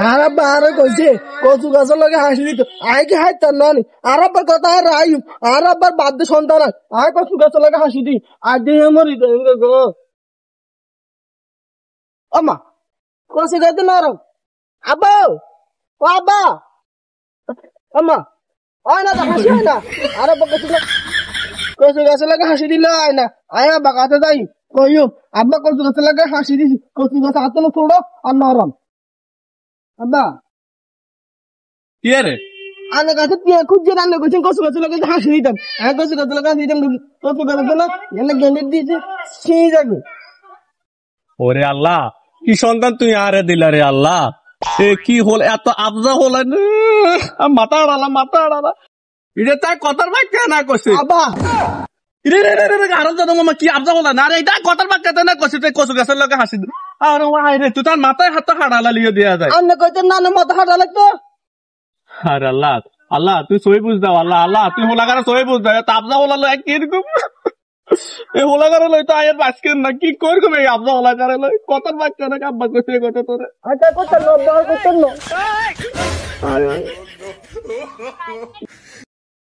আর আব্বা আরে কইছে কচু গাছের লগে হাসি দিত আয় কি হাই তার নানি আর আব্বার কথা আর আয়ু আর আব্বার বাদ্য সন্তান আয় কচু গাছের লগে হাসি দি আর দিয়ে মরি গো আমা কচু গাছে নরম আব্বা ও আব্বা আমা আয় না হাসি হয় না আর আব্বা কচু গাছের লগে হাসি দিল আয় না আয় আব্বা কাছে যাই কইও আব্বা কচু গাছের লগে হাসি দিছি কচু গাছ হাতে না ছোড়ো আর নরম আব্বা কি রে আনে কাছে পিয়া খুঁজে রান্না করছেন কচু গাছের লগে হাসি দিতাম আমি কচু গাছের লগে হাসি দিতাম কচু গাছের না এনে গেলে দিয়েছে সেই যাবে ওরে আল্লাহ কি সন্তান তুই আরে দিলা রে আল্লাহ এ কি হল এত আবজা হল মাথা আড়ালা এটা তাই কথার বাক্যা না কইছে আব্বা রে রে রে রে আরো জানো মামা কি আবজা হল না রে এটা কথার বাক্যা না কইছে তুই কচু গাছের লগে হাসি আরে ওয়াই রে তুই তার মাথায় হাত হাড়ালা লিয়ে দেয়া যায় আনে কইতেন না মাথা হাঁটা লাগতো আরে আল্লাহ আল্লাহ তুই সই বুঝ দাও আল্লাহ আল্লাহ তুই হোলাগারে সই বুঝ দাও আবজা হলালো কিরকম এই হোলাগারে লই তো আয়ের বাসকেন না কি করবে এই আবজা হোলাগারে লই কথার বাক্যা না আব্বা কইছে কথা তোরে আচ্ছা করতেন না করতেন না